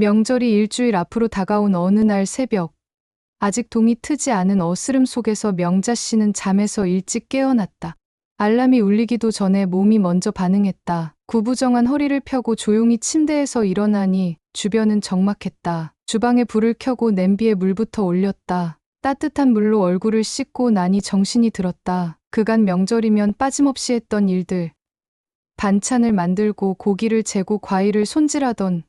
명절이 일주일 앞으로 다가온 어느 날 새벽, 아직 동이 트지 않은 어스름 속에서 명자 씨는 잠에서 일찍 깨어났다. 알람이 울리기도 전에 몸이 먼저 반응했다. 구부정한 허리를 펴고 조용히 침대에서 일어나니 주변은 적막했다. 주방에 불을 켜고 냄비에 물부터 올렸다. 따뜻한 물로 얼굴을 씻고 나니 정신이 들었다. 그간 명절이면 빠짐없이 했던 일들. 반찬을 만들고 고기를 재고 과일을 손질하던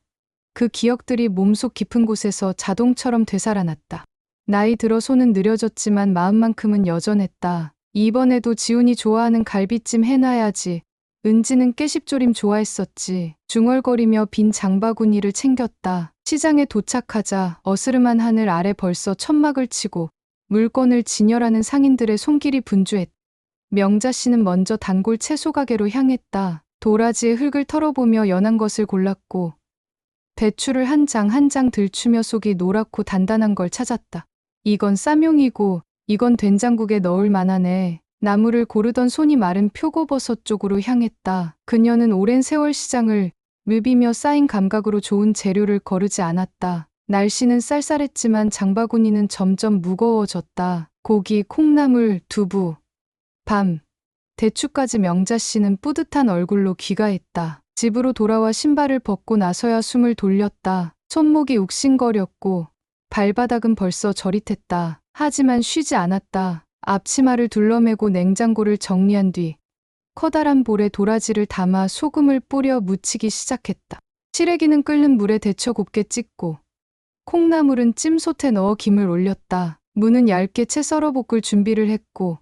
그 기억들이 몸속 깊은 곳에서 자동처럼 되살아났다. 나이 들어 손은 느려졌지만 마음만큼은 여전했다. 이번에도 지훈이 좋아하는 갈비찜 해놔야지. 은지는 깨십조림 좋아했었지. 중얼거리며 빈 장바구니를 챙겼다. 시장에 도착하자 어스름한 하늘 아래 벌써 천막을 치고 물건을 진열하는 상인들의 손길이 분주했다. 명자 씨는 먼저 단골 채소 가게로 향했다. 도라지에 흙을 털어보며 연한 것을 골랐고 배추를 한 장 한 장 들추며 속이 노랗고 단단한 걸 찾았다. 이건 쌈용이고 이건 된장국에 넣을 만하네. 나물을 고르던 손이 마른 표고버섯 쪽으로 향했다. 그녀는 오랜 세월 시장을 누비며 쌓인 감각으로 좋은 재료를 거르지 않았다. 날씨는 쌀쌀했지만 장바구니는 점점 무거워졌다. 고기, 콩나물, 두부, 밤, 대추까지 명자 씨는 뿌듯한 얼굴로 귀가했다. 집으로 돌아와 신발을 벗고 나서야 숨을 돌렸다. 손목이 욱신거렸고 발바닥은 벌써 저릿했다. 하지만 쉬지 않았다. 앞치마를 둘러매고 냉장고를 정리한 뒤 커다란 볼에 도라지를 담아 소금을 뿌려 무치기 시작했다. 시래기는 끓는 물에 데쳐 곱게 찢고 콩나물은 찜솥에 넣어 김을 올렸다. 무는 얇게 채 썰어 볶을 준비를 했고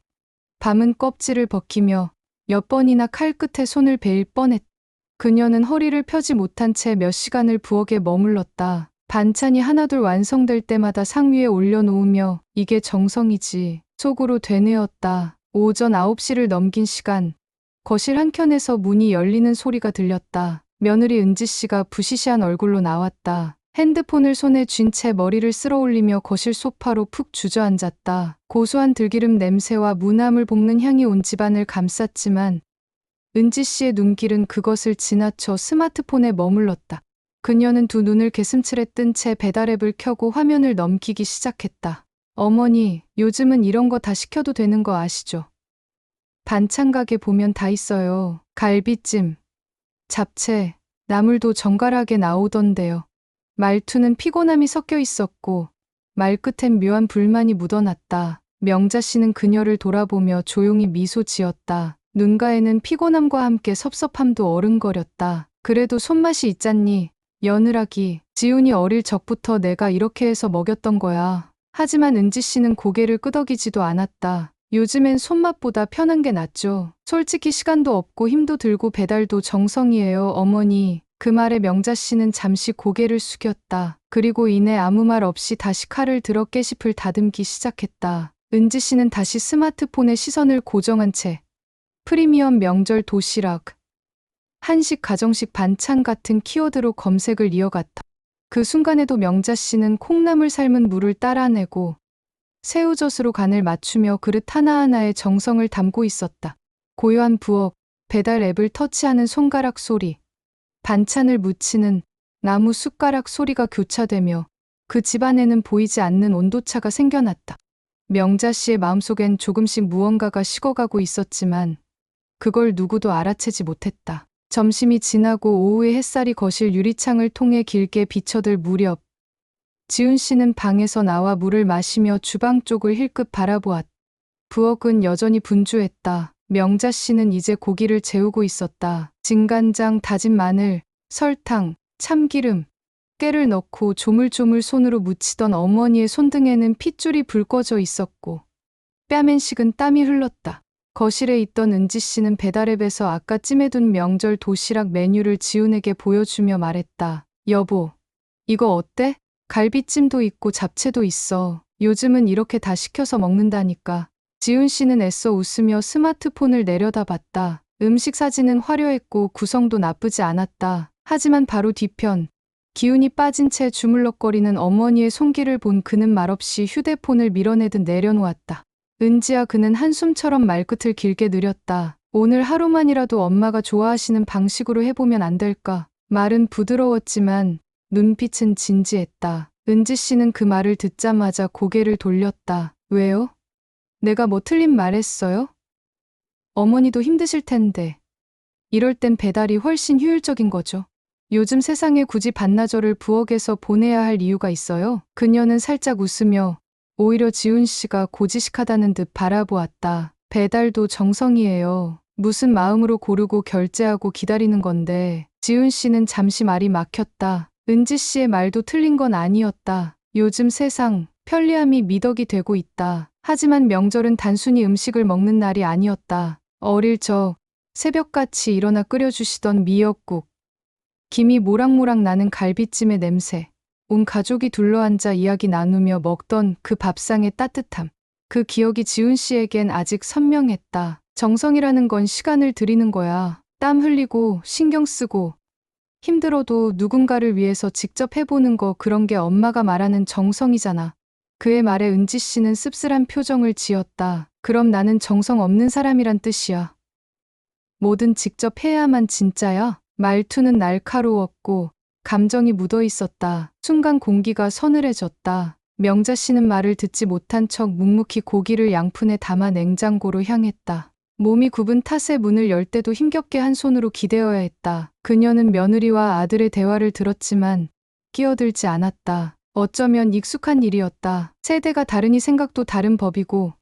밤은 껍질을 벗기며 몇 번이나 칼 끝에 손을 베일 뻔했다. 그녀는 허리를 펴지 못한 채 몇 시간을 부엌에 머물렀다. 반찬이 하나둘 완성될 때마다 상 위에 올려놓으며 이게 정성이지 속으로 되뇌었다. 오전 9시를 넘긴 시간, 거실 한켠에서 문이 열리는 소리가 들렸다. 며느리 은지 씨가 부시시한 얼굴로 나왔다. 핸드폰을 손에 쥔 채 머리를 쓸어올리며 거실 소파로 푹 주저앉았다. 고소한 들기름 냄새와 무나물 볶는 향이 온 집안을 감쌌지만 은지 씨의 눈길은 그것을 지나쳐 스마트폰에 머물렀다. 그녀는 두 눈을 개슴츠레 뜬 채 배달앱을 켜고 화면을 넘기기 시작했다. 어머니, 요즘은 이런 거 다 시켜도 되는 거 아시죠? 반찬 가게 보면 다 있어요. 갈비찜, 잡채, 나물도 정갈하게 나오던데요. 말투는 피곤함이 섞여 있었고 말끝엔 묘한 불만이 묻어났다. 명자 씨는 그녀를 돌아보며 조용히 미소 지었다. 눈가에는 피곤함과 함께 섭섭함도 어른거렸다. 그래도 손맛이 있잖니. 며느라기, 지훈이 어릴 적부터 내가 이렇게 해서 먹였던 거야. 하지만 은지 씨는 고개를 끄덕이지도 않았다. 요즘엔 손맛보다 편한 게 낫죠. 솔직히 시간도 없고 힘도 들고 배달도 정성이에요, 어머니. 그 말에 명자 씨는 잠시 고개를 숙였다. 그리고 이내 아무 말 없이 다시 칼을 들어 깨씹을 다듬기 시작했다. 은지 씨는 다시 스마트폰에 시선을 고정한 채 프리미엄 명절 도시락, 한식 가정식 반찬 같은 키워드로 검색을 이어갔다. 그 순간에도 명자 씨는 콩나물 삶은 물을 따라내고 새우젓으로 간을 맞추며 그릇 하나하나에 정성을 담고 있었다. 고요한 부엌, 배달 앱을 터치하는 손가락 소리, 반찬을 묻히는 나무 숟가락 소리가 교차되며 그 집안에는 보이지 않는 온도차가 생겨났다. 명자 씨의 마음속엔 조금씩 무언가가 식어가고 있었지만 그걸 누구도 알아채지 못했다. 점심이 지나고 오후의 햇살이 거실 유리창을 통해 길게 비쳐들 무렵 지훈 씨는 방에서 나와 물을 마시며 주방 쪽을 힐끗 바라보았다. 부엌은 여전히 분주했다. 명자 씨는 이제 고기를 재우고 있었다. 진간장, 다진 마늘, 설탕, 참기름, 깨를 넣고 조물조물 손으로 무치던 어머니의 손등에는 핏줄이 불 꺼져 있었고 뺨엔 식은 땀이 흘렀다. 거실에 있던 은지 씨는 배달앱에서 아까 찜해둔 명절 도시락 메뉴를 지훈에게 보여주며 말했다. 여보, 이거 어때? 갈비찜도 있고 잡채도 있어. 요즘은 이렇게 다 시켜서 먹는다니까. 지훈 씨는 애써 웃으며 스마트폰을 내려다봤다. 음식 사진은 화려했고 구성도 나쁘지 않았다. 하지만 바로 뒤편, 기운이 빠진 채 주물럭거리는 어머니의 손길을 본 그는 말없이 휴대폰을 밀어내듯 내려놓았다. 은지야, 그는 한숨처럼 말끝을 길게 느렸다. 오늘 하루만이라도 엄마가 좋아하시는 방식으로 해보면 안 될까? 말은 부드러웠지만 눈빛은 진지했다. 은지 씨는 그 말을 듣자마자 고개를 돌렸다. 왜요? 내가 뭐 틀린 말 했어요? 어머니도 힘드실 텐데. 이럴 땐 배달이 훨씬 효율적인 거죠. 요즘 세상에 굳이 반나절을 부엌에서 보내야 할 이유가 있어요? 그녀는 살짝 웃으며 오히려 지훈 씨가 고지식하다는 듯 바라보았다. 배달도 정성이에요. 무슨 마음으로 고르고 결제하고 기다리는 건데. 지훈 씨는 잠시 말이 막혔다. 은지 씨의 말도 틀린 건 아니었다. 요즘 세상 편리함이 미덕이 되고 있다. 하지만 명절은 단순히 음식을 먹는 날이 아니었다. 어릴 적 새벽같이 일어나 끓여주시던 미역국, 김이 모락모락 나는 갈비찜의 냄새, 온 가족이 둘러앉아 이야기 나누며 먹던 그 밥상의 따뜻함. 그 기억이 지훈 씨에겐 아직 선명했다. 정성이라는 건 시간을 들이는 거야. 땀 흘리고 신경 쓰고 힘들어도 누군가를 위해서 직접 해보는 거, 그런 게 엄마가 말하는 정성이잖아. 그의 말에 은지 씨는 씁쓸한 표정을 지었다. 그럼 나는 정성 없는 사람이란 뜻이야. 뭐든 직접 해야만 진짜야? 말투는 날카로웠고 감정이 묻어 있었다. 순간 공기가 서늘해졌다. 명자 씨는 말을 듣지 못한 척 묵묵히 고기를 양푼에 담아 냉장고로 향했다. 몸이 굽은 탓에 문을 열 때도 힘겹게 한 손으로 기대어야 했다. 그녀는 며느리와 아들의 대화를 들었지만 끼어들지 않았다. 어쩌면 익숙한 일이었다. 세대가 다르니 생각도 다른 법이고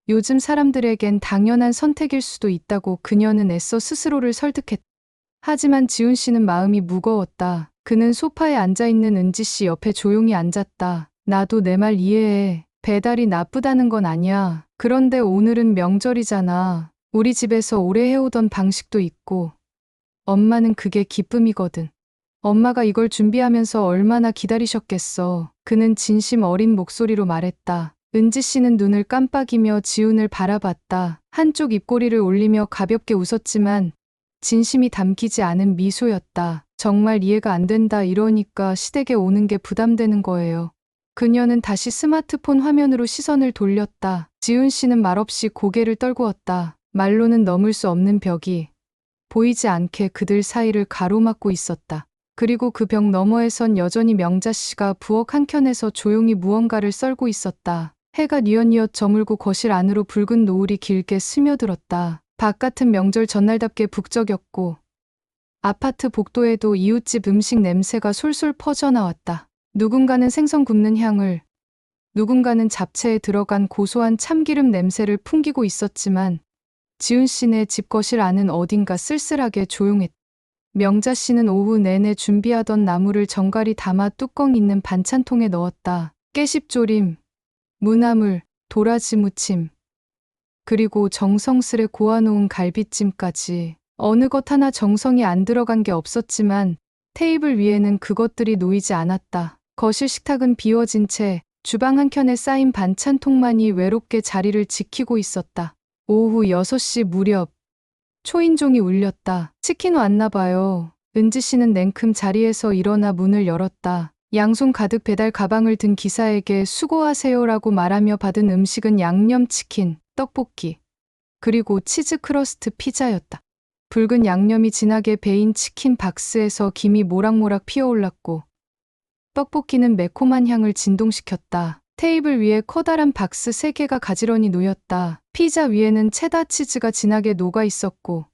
요즘 사람들에겐 당연한 선택일 수도 있다고 그녀는 애써 스스로를 설득했다. 하지만 지훈 씨는 마음이 무거웠다. 그는 소파에 앉아있는 은지 씨 옆에 조용히 앉았다. 나도 내 말 이해해. 배달이 나쁘다는 건 아니야. 그런데 오늘은 명절이잖아. 우리 집에서 오래 해오던 방식도 있고 엄마는 그게 기쁨이거든. 엄마가 이걸 준비하면서 얼마나 기다리셨겠어. 그는 진심 어린 목소리로 말했다. 은지 씨는 눈을 깜빡이며 지훈을 바라봤다. 한쪽 입꼬리를 올리며 가볍게 웃었지만 진심이 담기지 않은 미소였다. 정말 이해가 안 된다. 이러니까 시댁에 오는 게 부담되는 거예요. 그녀는 다시 스마트폰 화면으로 시선을 돌렸다. 지훈 씨는 말없이 고개를 떨구었다. 말로는 넘을 수 없는 벽이 보이지 않게 그들 사이를 가로막고 있었다. 그리고 그 벽 너머에선 여전히 명자 씨가 부엌 한켠에서 조용히 무언가를 썰고 있었다. 해가 뉘엿뉘엿 저물고 거실 안으로 붉은 노을이 길게 스며들었다. 바깥은 명절 전날답게 북적였고 아파트 복도에도 이웃집 음식 냄새가 솔솔 퍼져나왔다. 누군가는 생선 굽는 향을, 누군가는 잡채에 들어간 고소한 참기름 냄새를 풍기고 있었지만 지훈 씨네 집 거실 안은 어딘가 쓸쓸하게 조용했다. 명자 씨는 오후 내내 준비하던 나물을 정갈이 담아 뚜껑 있는 반찬통에 넣었다. 깨십조림, 무나물, 도라지 무침, 그리고 정성스레 고아놓은 갈비찜까지. 어느 것 하나 정성이 안 들어간 게 없었지만 테이블 위에는 그것들이 놓이지 않았다. 거실 식탁은 비워진 채 주방 한켠에 쌓인 반찬통만이 외롭게 자리를 지키고 있었다. 오후 6시 무렵 초인종이 울렸다. 치킨 왔나 봐요. 은지 씨는 냉큼 자리에서 일어나 문을 열었다. 양손 가득 배달 가방을 든 기사에게 수고하세요라고 말하며 받은 음식은 양념치킨, 떡볶이, 그리고 치즈 크러스트 피자였다. 붉은 양념이 진하게 배인 치킨 박스에서 김이 모락모락 피어올랐고 떡볶이는 매콤한 향을 진동시켰다. 테이블 위에 커다란 박스 3개가 가지런히 놓였다. 피자 위에는 체다 치즈가 진하게 녹아 있었고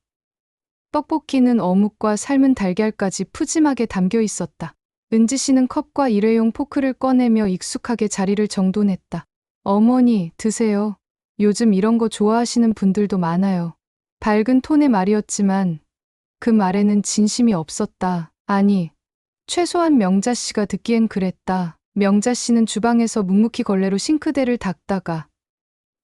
떡볶이는 어묵과 삶은 달걀까지 푸짐하게 담겨 있었다. 은지 씨는 컵과 일회용 포크를 꺼내며 익숙하게 자리를 정돈했다. 어머니, 드세요. 요즘 이런 거 좋아하시는 분들도 많아요. 밝은 톤의 말이었지만 그 말에는 진심이 없었다. 아니, 최소한 명자 씨가 듣기엔 그랬다. 명자 씨는 주방에서 묵묵히 걸레로 싱크대를 닦다가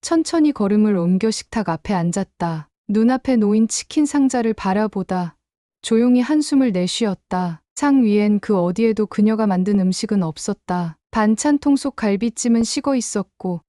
천천히 걸음을 옮겨 식탁 앞에 앉았다. 눈앞에 놓인 치킨 상자를 바라보다 조용히 한숨을 내쉬었다. 상 위엔 그 어디에도 그녀가 만든 음식은 없었다. 반찬통 속 갈비찜은 식어 있었고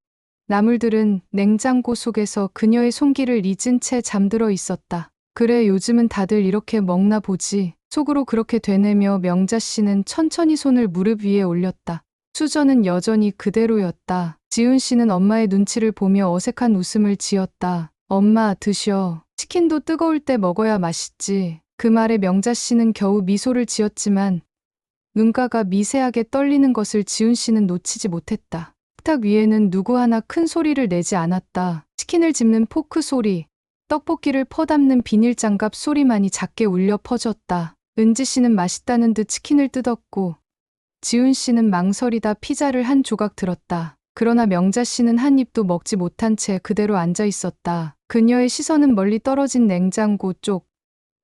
나물들은 냉장고 속에서 그녀의 손길을 잊은 채 잠들어 있었다. 그래, 요즘은 다들 이렇게 먹나 보지. 속으로 그렇게 되뇌며 명자 씨는 천천히 손을 무릎 위에 올렸다. 수저는 여전히 그대로였다. 지훈 씨는 엄마의 눈치를 보며 어색한 웃음을 지었다. 엄마, 드셔. 치킨도 뜨거울 때 먹어야 맛있지. 그 말에 명자 씨는 겨우 미소를 지었지만 눈가가 미세하게 떨리는 것을 지훈 씨는 놓치지 못했다. 식탁 위에는 누구 하나 큰 소리를 내지 않았다. 치킨을 집는 포크 소리, 떡볶이를 퍼담는 비닐장갑 소리만이 작게 울려 퍼졌다. 은지 씨는 맛있다는 듯 치킨을 뜯었고 지훈 씨는 망설이다 피자를 한 조각 들었다. 그러나 명자 씨는 한 입도 먹지 못한 채 그대로 앉아 있었다. 그녀의 시선은 멀리 떨어진 냉장고 쪽,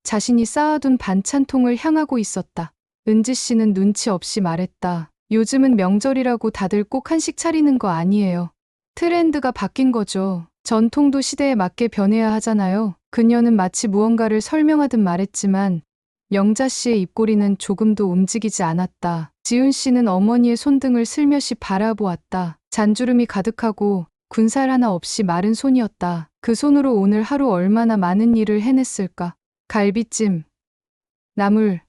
자신이 쌓아둔 반찬통을 향하고 있었다. 은지 씨는 눈치 없이 말했다. 요즘은 명절이라고 다들 꼭 한식 차리는 거 아니에요. 트렌드가 바뀐 거죠. 전통도 시대에 맞게 변해야 하잖아요. 그녀는 마치 무언가를 설명하듯 말했지만 명자 씨의 입꼬리는 조금도 움직이지 않았다. 지훈 씨는 어머니의 손등을 슬며시 바라보았다. 잔주름이 가득하고 군살 하나 없이 마른 손이었다. 그 손으로 오늘 하루 얼마나 많은 일을 해냈을까. 갈비찜, 나물,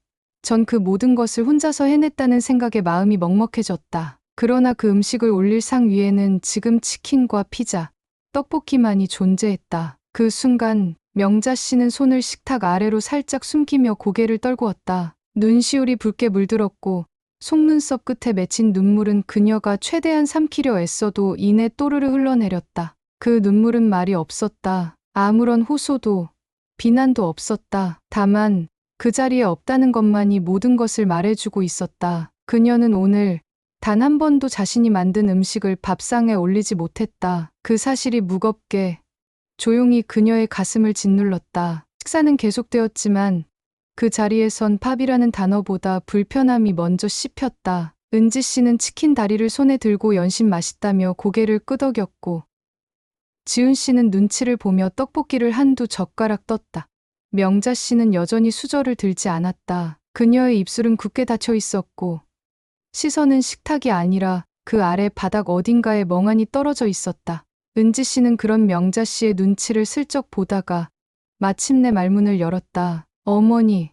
전 그 모든 것을 혼자서 해냈다는 생각에 마음이 먹먹해졌다. 그러나 그 음식을 올릴 상 위에는 지금 치킨과 피자, 떡볶이만이 존재했다. 그 순간 명자 씨는 손을 식탁 아래로 살짝 숨기며 고개를 떨구었다. 눈시울이 붉게 물들었고 속눈썹 끝에 맺힌 눈물은 그녀가 최대한 삼키려 애써도 이내 또르르 흘러내렸다. 그 눈물은 말이 없었다. 아무런 호소도 비난도 없었다. 다만 그 자리에 없다는 것만이 모든 것을 말해주고 있었다. 그녀는 오늘 단 한 번도 자신이 만든 음식을 밥상에 올리지 못했다. 그 사실이 무겁게 조용히 그녀의 가슴을 짓눌렀다. 식사는 계속되었지만 그 자리에선 밥이라는 단어보다 불편함이 먼저 씹혔다. 은지 씨는 치킨 다리를 손에 들고 연신 맛있다며 고개를 끄덕였고 지훈 씨는 눈치를 보며 떡볶이를 한두 젓가락 떴다. 명자 씨는 여전히 수저를 들지 않았다. 그녀의 입술은 굳게 닫혀 있었고 시선은 식탁이 아니라 그 아래 바닥 어딘가에 멍하니 떨어져 있었다. 은지 씨는 그런 명자 씨의 눈치를 슬쩍 보다가 마침내 말문을 열었다. 어머니,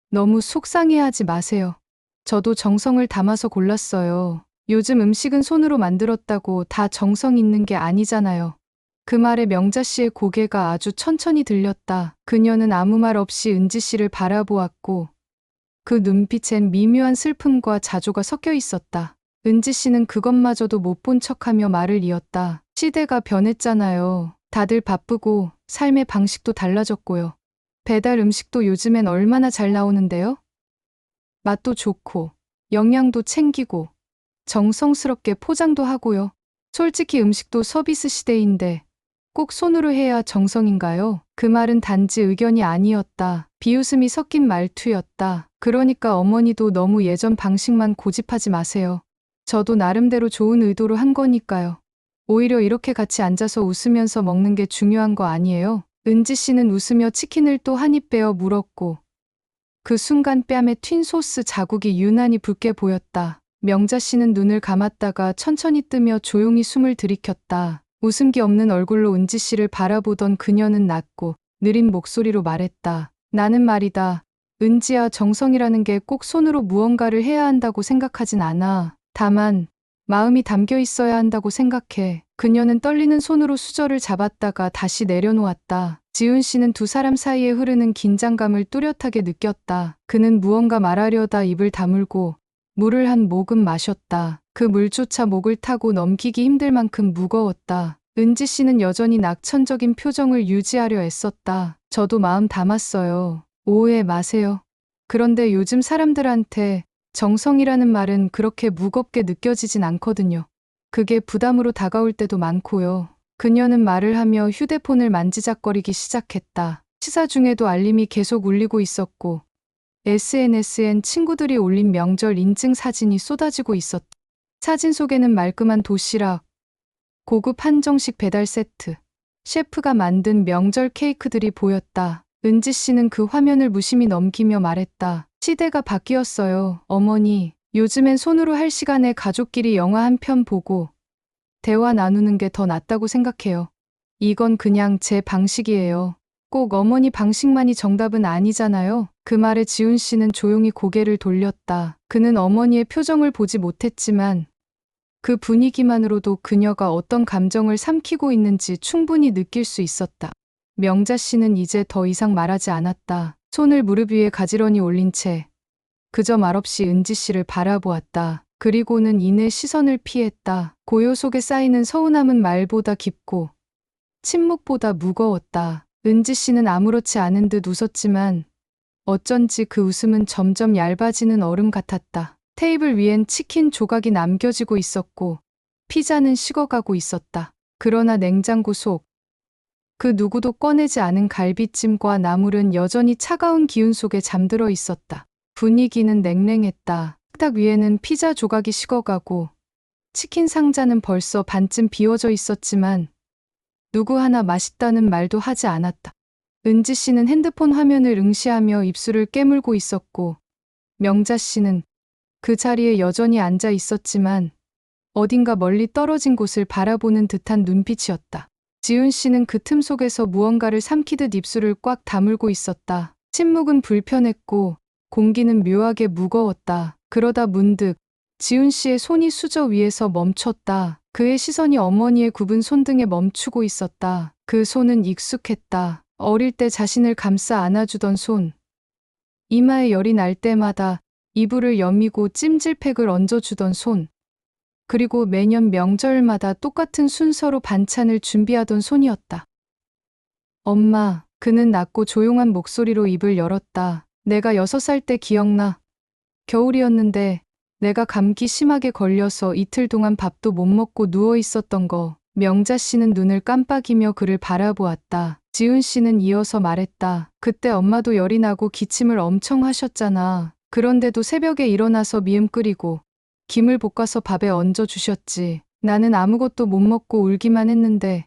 너무 속상해하지 마세요. 저도 정성을 담아서 골랐어요. 요즘 음식은 손으로 만들었다고 다 정성 있는 게 아니잖아요. 그 말에 명자 씨의 고개가 아주 천천히 들렸다. 그녀는 아무 말 없이 은지 씨를 바라보았고 그 눈빛엔 미묘한 슬픔과 자조가 섞여 있었다. 은지 씨는 그것마저도 못 본 척하며 말을 이었다. 시대가 변했잖아요. 다들 바쁘고 삶의 방식도 달라졌고요. 배달 음식도 요즘엔 얼마나 잘 나오는데요? 맛도 좋고 영양도 챙기고 정성스럽게 포장도 하고요. 솔직히 음식도 서비스 시대인데 꼭 손으로 해야 정성인가요? 그 말은 단지 의견이 아니었다. 비웃음이 섞인 말투였다. 그러니까 어머니도 너무 예전 방식만 고집하지 마세요. 저도 나름대로 좋은 의도로 한 거니까요. 오히려 이렇게 같이 앉아서 웃으면서 먹는 게 중요한 거 아니에요? 은지 씨는 웃으며 치킨을 또 한 입 베어 물었고 그 순간 뺨에 튄 소스 자국이 유난히 붉게 보였다. 명자 씨는 눈을 감았다가 천천히 뜨며 조용히 숨을 들이켰다. 웃음기 없는 얼굴로 은지 씨를 바라보던 그녀는 낮고 느린 목소리로 말했다. 나는 말이다. 은지야, 정성이라는 게 꼭 손으로 무언가를 해야 한다고 생각하진 않아. 다만 마음이 담겨 있어야 한다고 생각해. 그녀는 떨리는 손으로 수저를 잡았다가 다시 내려놓았다. 지훈 씨는 두 사람 사이에 흐르는 긴장감을 뚜렷하게 느꼈다. 그는 무언가 말하려다 입을 다물고 물을 한 모금 마셨다. 그 물조차 목을 타고 넘기기 힘들 만큼 무거웠다. 은지 씨는 여전히 낙천적인 표정을 유지하려 애썼다. 저도 마음 담았어요. 오해 마세요. 그런데 요즘 사람들한테 정성이라는 말은 그렇게 무겁게 느껴지진 않거든요. 그게 부담으로 다가올 때도 많고요. 그녀는 말을 하며 휴대폰을 만지작거리기 시작했다. 시사 중에도 알림이 계속 울리고 있었고 SNS엔 친구들이 올린 명절 인증 사진이 쏟아지고 있었다. 사진 속에는 말끔한 도시락, 고급 한정식 배달 세트, 셰프가 만든 명절 케이크들이 보였다. 은지 씨는 그 화면을 무심히 넘기며 말했다. 시대가 바뀌었어요, 어머니. 요즘엔 손으로 할 시간에 가족끼리 영화 한 편 보고 대화 나누는 게 더 낫다고 생각해요. 이건 그냥 제 방식이에요. 꼭 어머니 방식만이 정답은 아니잖아요. 그 말에 지훈 씨는 조용히 고개를 돌렸다. 그는 어머니의 표정을 보지 못했지만 그 분위기만으로도 그녀가 어떤 감정을 삼키고 있는지 충분히 느낄 수 있었다. 명자 씨는 이제 더 이상 말하지 않았다. 손을 무릎 위에 가지런히 올린 채 그저 말없이 은지 씨를 바라보았다. 그리고는 이내 시선을 피했다. 고요 속에 쌓이는 서운함은 말보다 깊고 침묵보다 무거웠다. 은지 씨는 아무렇지 않은 듯 웃었지만 어쩐지 그 웃음은 점점 얇아지는 얼음 같았다. 테이블 위엔 치킨 조각이 남겨지고 있었고 피자는 식어가고 있었다. 그러나 냉장고 속 그 누구도 꺼내지 않은 갈비찜과 나물은 여전히 차가운 기운 속에 잠들어 있었다. 분위기는 냉랭했다. 식탁 위에는 피자 조각이 식어가고 치킨 상자는 벌써 반쯤 비워져 있었지만 누구 하나 맛있다는 말도 하지 않았다. 은지 씨는 핸드폰 화면을 응시하며 입술을 깨물고 있었고 명자 씨는 그 자리에 여전히 앉아 있었지만 어딘가 멀리 떨어진 곳을 바라보는 듯한 눈빛이었다. 지훈 씨는 그 틈 속에서 무언가를 삼키듯 입술을 꽉 다물고 있었다. 침묵은 불편했고 공기는 묘하게 무거웠다. 그러다 문득 지훈 씨의 손이 수저 위에서 멈췄다. 그의 시선이 어머니의 굽은 손등에 멈추고 있었다. 그 손은 익숙했다. 어릴 때 자신을 감싸 안아주던 손. 이마에 열이 날 때마다 이불을 여미고 찜질팩을 얹어주던 손. 그리고 매년 명절마다 똑같은 순서로 반찬을 준비하던 손이었다. 엄마, 그는 낮고 조용한 목소리로 입을 열었다. 내가 6살 때 기억나. 겨울이었는데 내가 감기 심하게 걸려서 이틀 동안 밥도 못 먹고 누워 있었던 거. 명자 씨는 눈을 깜빡이며 그를 바라보았다. 지훈 씨는 이어서 말했다. 그때 엄마도 열이 나고 기침을 엄청 하셨잖아. 그런데도 새벽에 일어나서 미음 끓이고 김을 볶아서 밥에 얹어 주셨지. 나는 아무것도 못 먹고 울기만 했는데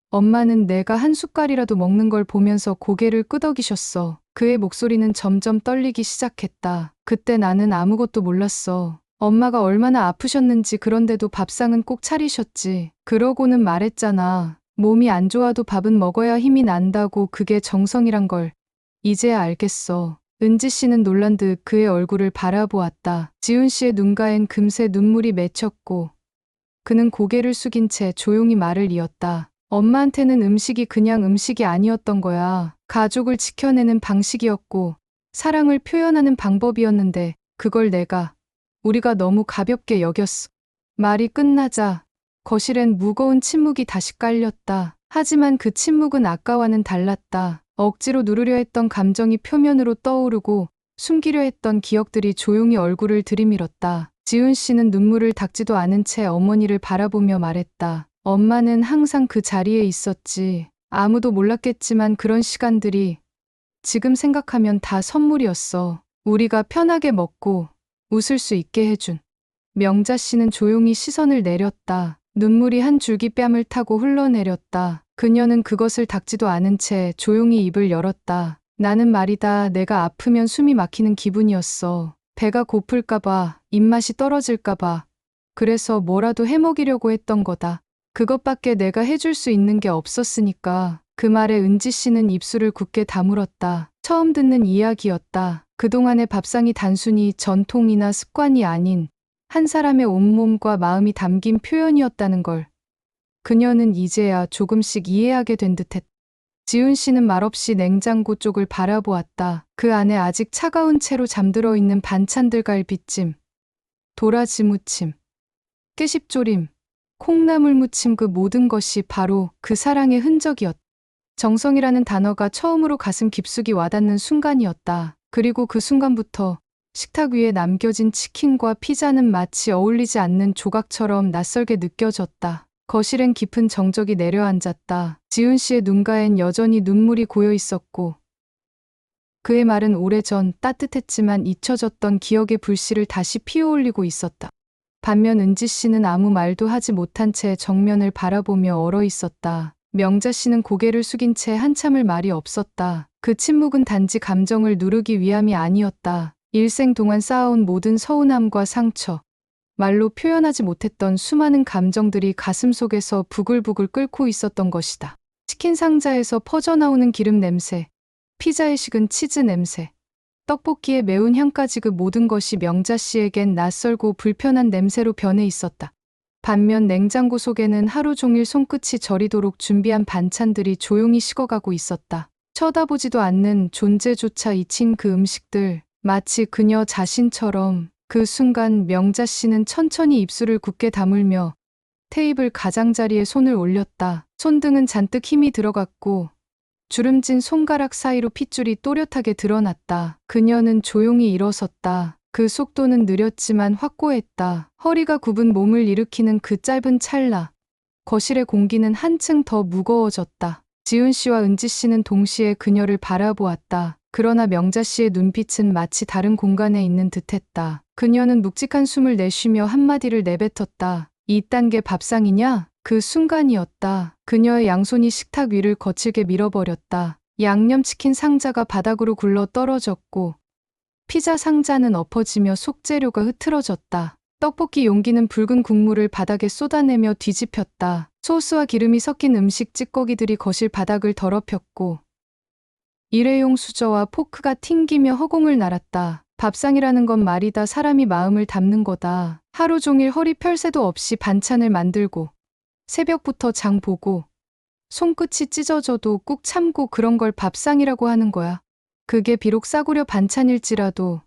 엄마는 내가 한 숟갈이라도 먹는 걸 보면서 고개를 끄덕이셨어. 그의 목소리는 점점 떨리기 시작했다. 그때 나는 아무것도 몰랐어. 엄마가 얼마나 아프셨는지. 그런데도 밥상은 꼭 차리셨지. 그러고는 말했잖아. 몸이 안 좋아도 밥은 먹어야 힘이 난다고. 그게 정성이란 걸 이제야 알겠어. 은지 씨는 놀란 듯 그의 얼굴을 바라보았다. 지훈 씨의 눈가엔 금세 눈물이 맺혔고 그는 고개를 숙인 채 조용히 말을 이었다. 엄마한테는 음식이 그냥 음식이 아니었던 거야. 가족을 지켜내는 방식이었고 사랑을 표현하는 방법이었는데 그걸 우리가 너무 가볍게 여겼어. 말이 끝나자 거실엔 무거운 침묵이 다시 깔렸다. 하지만 그 침묵은 아까와는 달랐다. 억지로 누르려 했던 감정이 표면으로 떠오르고 숨기려 했던 기억들이 조용히 얼굴을 들이밀었다. 지훈 씨는 눈물을 닦지도 않은 채 어머니를 바라보며 말했다. 엄마는 항상 그 자리에 있었지. 아무도 몰랐겠지만 그런 시간들이 지금 생각하면 다 선물이었어. 우리가 편하게 먹고 웃을 수 있게 해준. 명자 씨는 조용히 시선을 내렸다. 눈물이 한 줄기 뺨을 타고 흘러내렸다. 그녀는 그것을 닦지도 않은 채 조용히 입을 열었다. 나는 말이다. 내가 아프면 숨이 막히는 기분이었어. 배가 고플까봐, 입맛이 떨어질까봐. 그래서 뭐라도 해먹이려고 했던 거다. 그것밖에 내가 해줄 수 있는 게 없었으니까. 그 말에 은지 씨는 입술을 굳게 다물었다. 처음 듣는 이야기였다. 그동안의 밥상이 단순히 전통이나 습관이 아닌 한 사람의 온몸과 마음이 담긴 표현이었다는 걸 그녀는 이제야 조금씩 이해하게 된 듯했다. 지훈 씨는 말없이 냉장고 쪽을 바라보았다. 그 안에 아직 차가운 채로 잠들어 있는 반찬들. 갈비찜, 도라지 무침, 깨십조림, 콩나물 무침. 그 모든 것이 바로 그 사랑의 흔적이었다. 정성이라는 단어가 처음으로 가슴 깊숙이 와닿는 순간이었다. 그리고 그 순간부터 식탁 위에 남겨진 치킨과 피자는 마치 어울리지 않는 조각처럼 낯설게 느껴졌다. 거실엔 깊은 정적이 내려앉았다. 지훈 씨의 눈가엔 여전히 눈물이 고여 있었고 그의 말은 오래전 따뜻했지만 잊혀졌던 기억의 불씨를 다시 피어올리고 있었다. 반면 은지 씨는 아무 말도 하지 못한 채 정면을 바라보며 얼어 있었다. 명자 씨는 고개를 숙인 채 한참을 말이 없었다. 그 침묵은 단지 감정을 누르기 위함이 아니었다. 일생 동안 쌓아온 모든 서운함과 상처, 말로 표현하지 못했던 수많은 감정들이 가슴속에서 부글부글 끓고 있었던 것이다. 치킨 상자에서 퍼져나오는 기름 냄새, 피자의 식은 치즈 냄새, 떡볶이의 매운 향까지 그 모든 것이 명자 씨에겐 낯설고 불편한 냄새로 변해 있었다. 반면 냉장고 속에는 하루 종일 손끝이 저리도록 준비한 반찬들이 조용히 식어가고 있었다. 쳐다보지도 않는 존재조차 잊힌 그 음식들, 마치 그녀 자신처럼. 그 순간 명자 씨는 천천히 입술을 굳게 다물며 테이블 가장자리에 손을 올렸다. 손등은 잔뜩 힘이 들어갔고 주름진 손가락 사이로 핏줄이 또렷하게 드러났다. 그녀는 조용히 일어섰다. 그 속도는 느렸지만 확고했다. 허리가 굽은 몸을 일으키는 그 짧은 찰나. 거실의 공기는 한층 더 무거워졌다. 지훈 씨와 은지 씨는 동시에 그녀를 바라보았다. 그러나 명자 씨의 눈빛은 마치 다른 공간에 있는 듯했다. 그녀는 묵직한 숨을 내쉬며 한마디를 내뱉었다. 이딴 게 밥상이냐? 그 순간이었다. 그녀의 양손이 식탁 위를 거칠게 밀어버렸다. 양념치킨 상자가 바닥으로 굴러 떨어졌고 피자 상자는 엎어지며 속재료가 흐트러졌다. 떡볶이 용기는 붉은 국물을 바닥에 쏟아내며 뒤집혔다. 소스와 기름이 섞인 음식 찌꺼기들이 거실 바닥을 더럽혔고 일회용 수저와 포크가 튕기며 허공을 날았다. 밥상이라는 건 말이다. 사람이 마음을 담는 거다. 하루 종일 허리 펼 새도 없이 반찬을 만들고 새벽부터 장 보고 손끝이 찢어져도 꾹 참고 그런 걸 밥상이라고 하는 거야. 그게 비록 싸구려 반찬일지라도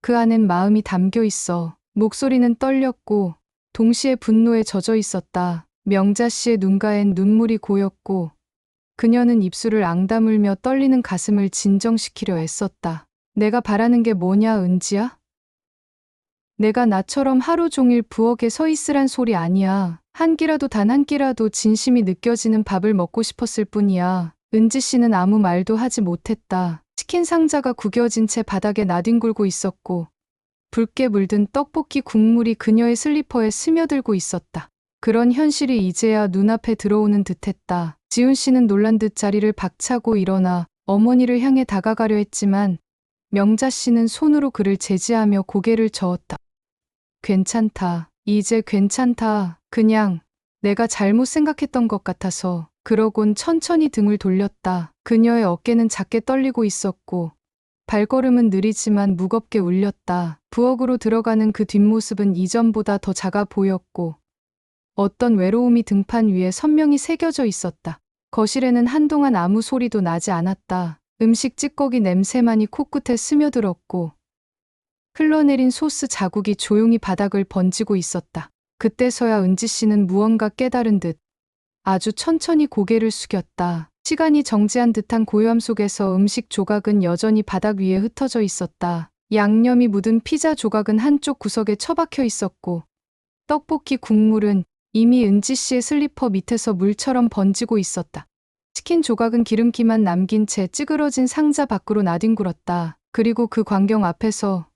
그 안엔 마음이 담겨 있어. 목소리는 떨렸고 동시에 분노에 젖어 있었다. 명자 씨의 눈가엔 눈물이 고였고 그녀는 입술을 앙다물며 떨리는 가슴을 진정시키려 애썼다. 내가 바라는 게 뭐냐, 은지야? 내가 나처럼 하루 종일 부엌에 서 있으란 소리 아니야. 한 끼라도 단 한 끼라도 진심이 느껴지는 밥을 먹고 싶었을 뿐이야. 은지 씨는 아무 말도 하지 못했다. 치킨 상자가 구겨진 채 바닥에 나뒹굴고 있었고 붉게 물든 떡볶이 국물이 그녀의 슬리퍼에 스며들고 있었다. 그런 현실이 이제야 눈앞에 들어오는 듯했다. 지훈 씨는 놀란 듯 자리를 박차고 일어나 어머니를 향해 다가가려 했지만 명자 씨는 손으로 그를 제지하며 고개를 저었다. 괜찮다. 이제 괜찮다. 그냥 내가 잘못 생각했던 것 같아서. 그러곤 천천히 등을 돌렸다. 그녀의 어깨는 작게 떨리고 있었고 발걸음은 느리지만 무겁게 울렸다. 부엌으로 들어가는 그 뒷모습은 이전보다 더 작아 보였고 어떤 외로움이 등판 위에 선명히 새겨져 있었다. 거실에는 한동안 아무 소리도 나지 않았다. 음식 찌꺼기 냄새만이 코끝에 스며들었고 흘러내린 소스 자국이 조용히 바닥을 번지고 있었다. 그때서야 은지 씨는 무언가 깨달은 듯 아주 천천히 고개를 숙였다. 시간이 정지한 듯한 고요함 속에서 음식 조각은 여전히 바닥 위에 흩어져 있었다. 양념이 묻은 피자 조각은 한쪽 구석에 처박혀 있었고 떡볶이 국물은 이미 은지 씨의 슬리퍼 밑에서 물처럼 번지고 있었다. 치킨 조각은 기름기만 남긴 채 찌그러진 상자 밖으로 나뒹굴었다. 그리고 그 광경 앞에서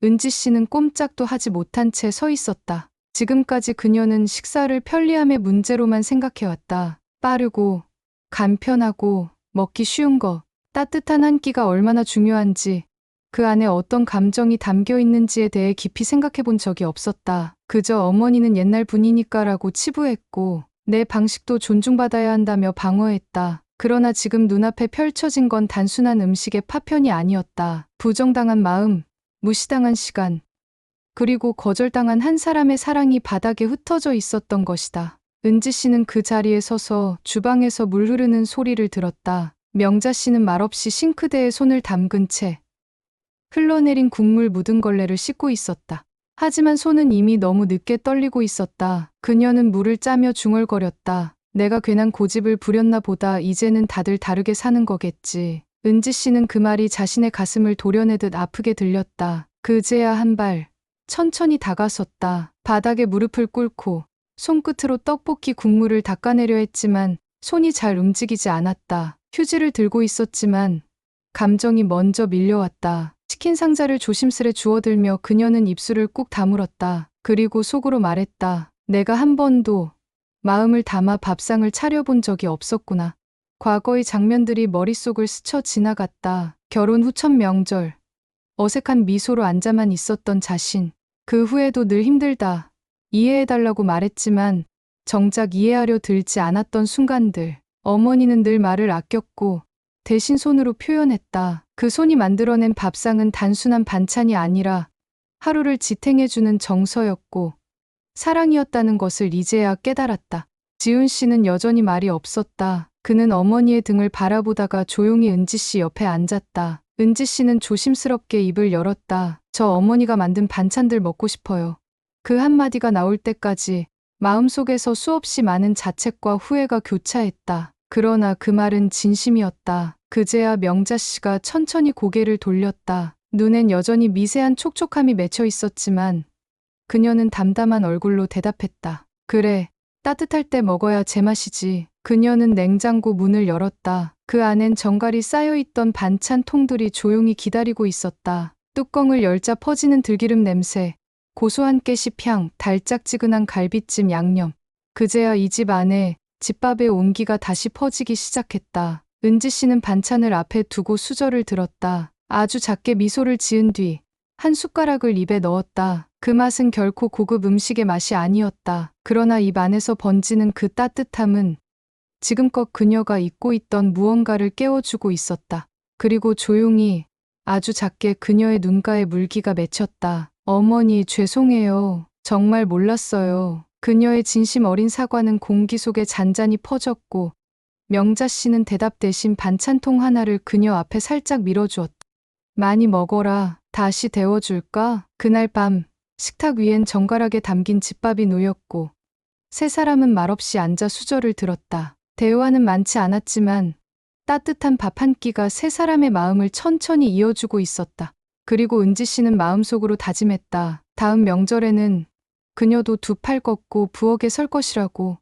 은지 씨는 꼼짝도 하지 못한 채 서 있었다. 지금까지 그녀는 식사를 편리함의 문제로만 생각해왔다. 빠르고 간편하고 먹기 쉬운 거, 따뜻한 한 끼가 얼마나 중요한지, 그 안에 어떤 감정이 담겨 있는지에 대해 깊이 생각해 본 적이 없었다. 그저 어머니는 옛날 분이니까라고 치부했고 내 방식도 존중받아야 한다며 방어했다. 그러나 지금 눈앞에 펼쳐진 건 단순한 음식의 파편이 아니었다. 부정당한 마음, 무시당한 시간, 그리고 거절당한 한 사람의 사랑이 바닥에 흩어져 있었던 것이다. 은지 씨는 그 자리에 서서 주방에서 물 흐르는 소리를 들었다. 명자 씨는 말없이 싱크대에 손을 담근 채 흘러내린 국물 묻은 걸레를 씻고 있었다. 하지만 손은 이미 너무 늦게 떨리고 있었다. 그녀는 물을 짜며 중얼거렸다. 내가 괜한 고집을 부렸나 보다. 이제는 다들 다르게 사는 거겠지. 은지 씨는 그 말이 자신의 가슴을 도려내듯 아프게 들렸다. 그제야 한 발 천천히 다가섰다. 바닥에 무릎을 꿇고 손끝으로 떡볶이 국물을 닦아내려 했지만 손이 잘 움직이지 않았다. 휴지를 들고 있었지만 감정이 먼저 밀려왔다. 치킨 상자를 조심스레 주워들며 그녀는 입술을 꾹 다물었다. 그리고 속으로 말했다. 내가 한 번도 마음을 담아 밥상을 차려본 적이 없었구나. 과거의 장면들이 머릿속을 스쳐 지나갔다. 결혼 후 첫 명절, 어색한 미소로 앉아만 있었던 자신. 그 후에도 늘 힘들다, 이해해달라고 말했지만 정작 이해하려 들지 않았던 순간들. 어머니는 늘 말을 아꼈고 대신 손으로 표현했다. 그 손이 만들어낸 밥상은 단순한 반찬이 아니라 하루를 지탱해주는 정서였고 사랑이었다는 것을 이제야 깨달았다. 지훈 씨는 여전히 말이 없었다. 그는 어머니의 등을 바라보다가 조용히 은지 씨 옆에 앉았다. 은지 씨는 조심스럽게 입을 열었다. 저 어머니가 만든 반찬들 먹고 싶어요. 그 한마디가 나올 때까지 마음속에서 수없이 많은 자책과 후회가 교차했다. 그러나 그 말은 진심이었다. 그제야 명자 씨가 천천히 고개를 돌렸다. 눈엔 여전히 미세한 촉촉함이 맺혀 있었지만 그녀는 담담한 얼굴로 대답했다. 그래, 따뜻할 때 먹어야 제맛이지. 그녀는 냉장고 문을 열었다. 그 안엔 정갈이 쌓여있던 반찬 통들이 조용히 기다리고 있었다. 뚜껑을 열자 퍼지는 들기름 냄새, 고소한 깨씹향, 달짝지근한 갈비찜 양념. 그제야 이 집 안에 집밥의 온기가 다시 퍼지기 시작했다. 은지 씨는 반찬을 앞에 두고 수저를 들었다. 아주 작게 미소를 지은 뒤 한 숟가락을 입에 넣었다. 그 맛은 결코 고급 음식의 맛이 아니었다. 그러나 입 안에서 번지는 그 따뜻함은 지금껏 그녀가 잊고 있던 무언가를 깨워주고 있었다. 그리고 조용히 아주 작게 그녀의 눈가에 물기가 맺혔다. 어머니, 죄송해요. 정말 몰랐어요. 그녀의 진심 어린 사과는 공기 속에 잔잔히 퍼졌고 명자 씨는 대답 대신 반찬통 하나를 그녀 앞에 살짝 밀어주었다. 많이 먹어라. 다시 데워줄까? 그날 밤 식탁 위엔 정갈하게 담긴 집밥이 놓였고 세 사람은 말없이 앉아 수저를 들었다. 대화는 많지 않았지만 따뜻한 밥 한 끼가 세 사람의 마음을 천천히 이어주고 있었다. 그리고 은지 씨는 마음속으로 다짐했다. 다음 명절에는 그녀도 두 팔 걷고 부엌에 설 것이라고.